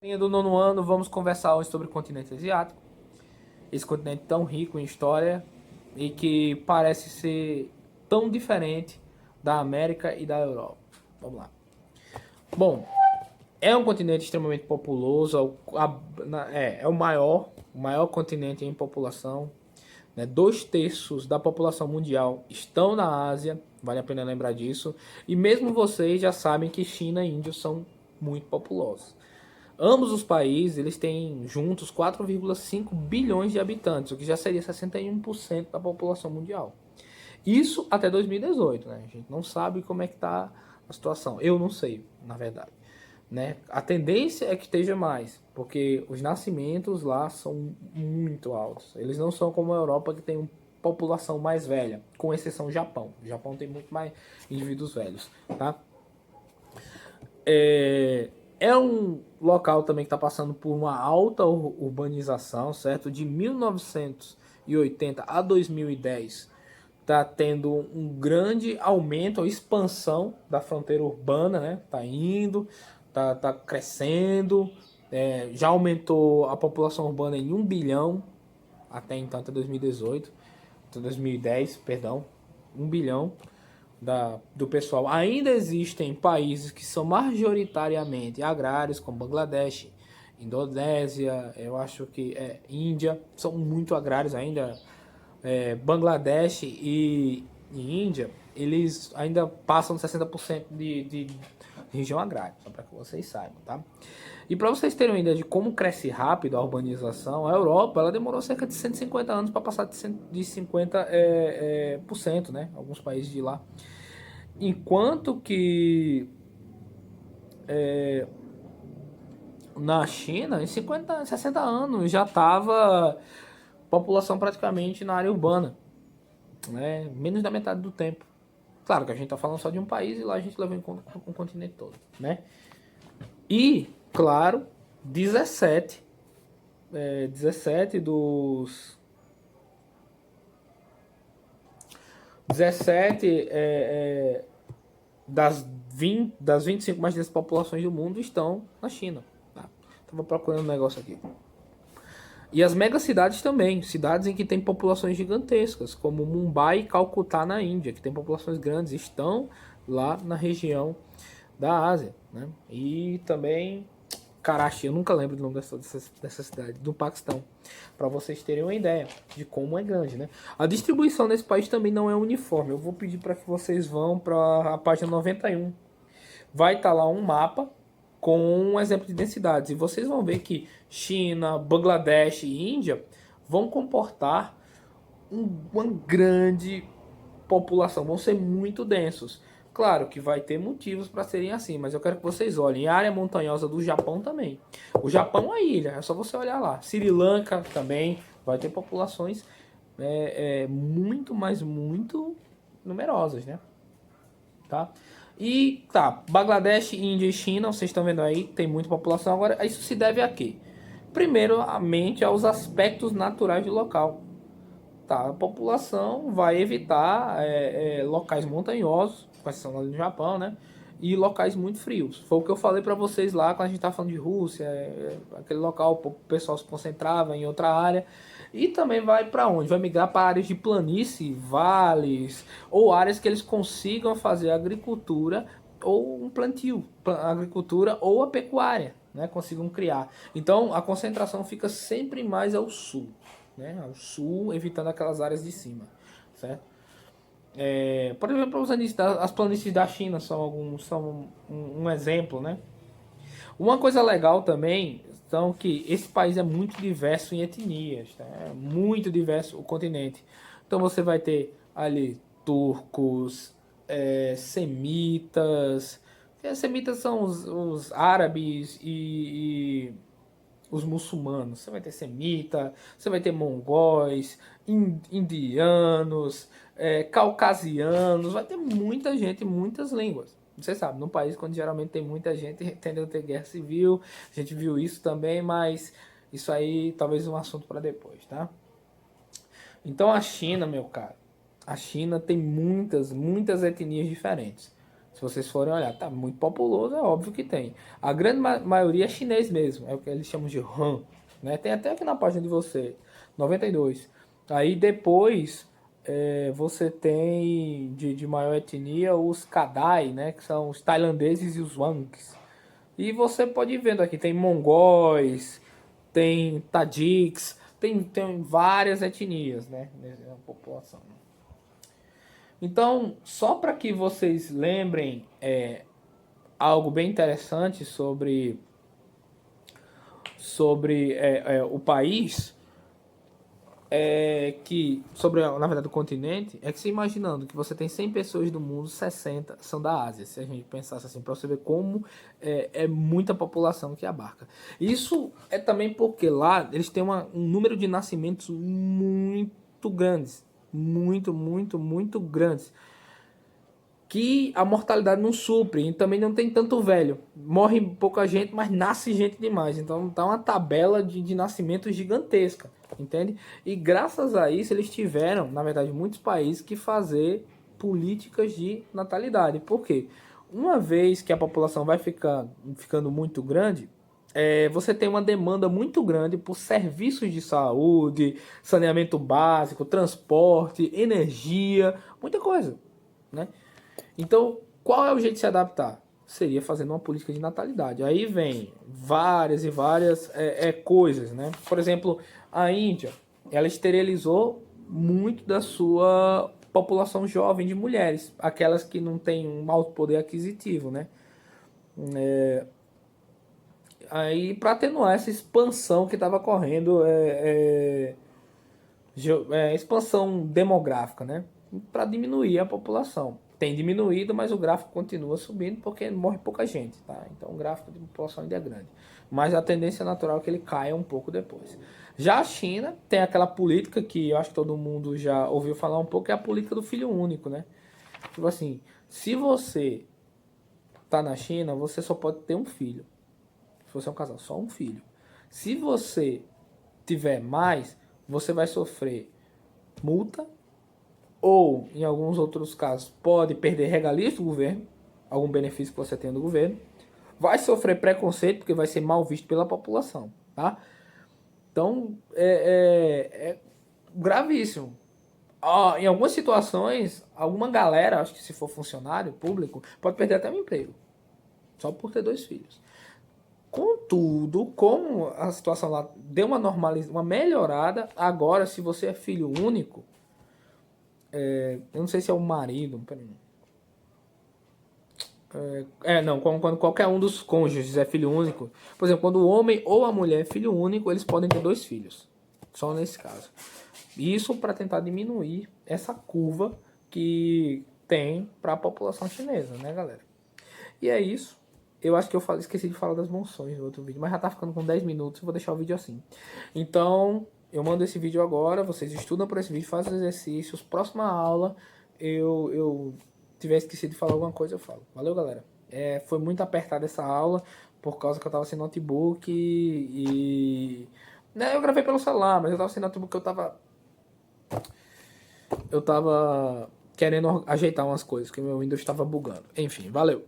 Linha do nono ano, vamos conversar hoje sobre o continente asiático. Esse continente tão rico em história e que parece ser tão diferente da América e da Europa. Vamos lá. Bom, é um continente extremamente populoso, é o maior continente em população. Né? 2/3 da população mundial estão na Ásia, vale a pena lembrar disso. E mesmo vocês já sabem que China e Índia são muito populosos. Ambos os países eles têm juntos 4,5 bilhões de habitantes, o que já seria 61% da população mundial. Isso até 2018, né? A gente não sabe como é que está a situação. Eu não sei, na verdade. Né? A tendência é que esteja mais, porque os nascimentos lá são muito altos. Eles não são como a Europa, que tem uma população mais velha, com exceção do Japão. O Japão tem muito mais indivíduos velhos, tá? É um local também que está passando por uma alta urbanização, certo? De 1980 a 2010 está tendo um grande aumento, a expansão da fronteira urbana, né? Tá indo, tá crescendo, já aumentou a população urbana em 1 bilhão até então, até 2018, até 2010, perdão, 1 bilhão do pessoal. Ainda existem países que são majoritariamente agrários, como Bangladesh, Indonésia, eu acho que Índia, são muito agrários ainda. Bangladesh e Índia, eles ainda passam de 60% de região agrária, só para que vocês saibam, tá? E para vocês terem uma ideia de como cresce rápido a urbanização, a Europa ela demorou cerca de 150 anos para passar de 50%, né? Alguns países de lá. Enquanto que na China, em 50, 60 anos, já estava população praticamente na área urbana. Né? Menos da metade do tempo. Claro que a gente está falando só de um país e lá a gente leva em conta o continente todo. Né? E, claro, 17 das 25 mais grandes populações do mundo estão na China. Tá? Estava procurando um negócio aqui. E as megacidades também, cidades em que tem populações gigantescas, como Mumbai e Calcutá na Índia, que tem populações grandes, estão lá na região da Ásia. Né? E também Karachi, eu nunca lembro do nome dessa cidade, do Paquistão, para vocês terem uma ideia de como é grande. Né? A distribuição nesse país também não é uniforme. Eu vou pedir para que vocês vão para a página 91. Vai estar lá um mapa com um exemplo de densidades. E vocês vão ver que China, Bangladesh e Índia vão comportar uma grande população, vão ser muito densos. Claro que vai ter motivos para serem assim, mas eu quero que vocês olhem. A área montanhosa do Japão também. O Japão é uma ilha, é só você olhar lá. Sri Lanka também vai ter populações muito, mas muito numerosas, né? Tá? E tá, Bangladesh, Índia e China, vocês estão vendo aí, tem muita população. Agora, isso se deve a quê? Primeiramente aos aspectos naturais do local. Tá, a população vai evitar locais montanhosos, com exceção lá do Japão, né? E locais muito frios. Foi o que eu falei para vocês lá quando a gente tá falando de Rússia, aquele local o pessoal se concentrava em outra área. E também vai para onde? Vai migrar para áreas de planície, vales, ou áreas que eles consigam fazer agricultura ou um plantio, agricultura ou a pecuária, né? Consigam criar. Então a concentração fica sempre mais ao sul, né? Ao sul, evitando aquelas áreas de cima, certo? Por exemplo, as planícies da China são um exemplo, né? Uma coisa legal também são que esse país é muito diverso em etnias, tá? É muito diverso o continente. Então você vai ter ali turcos, semitas. Semitas são os árabes e os muçulmanos. Você vai ter semita, você vai ter mongóis, indianos, caucasianos, vai ter muita gente, muitas línguas. Você sabe, num país quando geralmente tem muita gente, tende a ter guerra civil, a gente viu isso também, mas isso aí talvez um assunto para depois, tá? Então a China, meu caro, a China tem muitas etnias diferentes. Se vocês forem olhar, tá muito populoso, é óbvio que tem. A grande maioria é chinês mesmo, é o que eles chamam de Han, né? Tem até aqui na página de você, 92. Aí depois você tem de maior etnia os Kadai, né? Que são os tailandeses e os Wangs. E você pode ir vendo aqui, tem mongóis, tem tadiks, tem várias etnias, né? Na população. Então, só para que vocês lembrem algo bem interessante sobre o país, na verdade, o continente, é que se imaginando que você tem 100 pessoas do mundo, 60 são da Ásia. Se a gente pensasse assim, para você ver como é muita população que abarca. Isso é também porque lá eles têm um número de nascimentos muito grandes. Muito grandes. Que a mortalidade não supre, e também não tem tanto velho. Morre pouca gente, mas nasce gente demais. Então tá uma tabela de nascimento gigantesca, entende? E graças a isso eles tiveram, na verdade, muitos países que fazer políticas de natalidade. Por quê? Uma vez que a população vai ficando muito grande, você tem uma demanda muito grande por serviços de saúde, saneamento básico, transporte, energia, muita coisa, né? Então, qual é o jeito de se adaptar? Seria fazendo uma política de natalidade. Aí vem várias e várias coisas, né? Por exemplo, a Índia, ela esterilizou muito da sua população jovem de mulheres, aquelas que não têm um alto poder aquisitivo, né? Aí, para atenuar essa expansão que estava correndo, expansão demográfica, né? Para diminuir a população. Tem diminuído, mas o gráfico continua subindo porque morre pouca gente, tá? Então o gráfico de população ainda é grande. Mas a tendência natural é que ele caia um pouco depois. Já a China tem aquela política que eu acho que todo mundo já ouviu falar um pouco, que é a política do filho único, né? Tipo assim, se você tá na China, você só pode ter um filho. Se você é um casal, só um filho. Se você tiver mais, você vai sofrer multa ou, em alguns outros casos, pode perder regalias do governo, algum benefício que você tem do governo, vai sofrer preconceito porque vai ser mal visto pela população, tá? Então, é gravíssimo. Em algumas situações, alguma galera, acho que se for funcionário público, pode perder até o emprego, só por ter 2 filhos. Contudo, como a situação lá deu uma melhorada, agora se você é filho único, eu não sei se é o marido, peraí. Não, quando qualquer um dos cônjuges é filho único, por exemplo, quando o homem ou a mulher é filho único, eles podem ter 2 filhos, só nesse caso. Isso para tentar diminuir essa curva que tem para a população chinesa, né, galera? E é isso. Eu acho que esqueci de falar das monções no outro vídeo, mas já tá ficando com 10 minutos, eu vou deixar o vídeo assim. Então, eu mando esse vídeo agora, vocês estudam por esse vídeo, fazem os exercícios, próxima aula, eu tiver esquecido de falar alguma coisa, eu falo. Valeu, galera. Foi muito apertada essa aula, por causa que eu tava sem notebook né, eu gravei pelo celular, mas eu tava sem notebook, eu tava querendo ajeitar umas coisas, que meu Windows estava bugando. Enfim, valeu.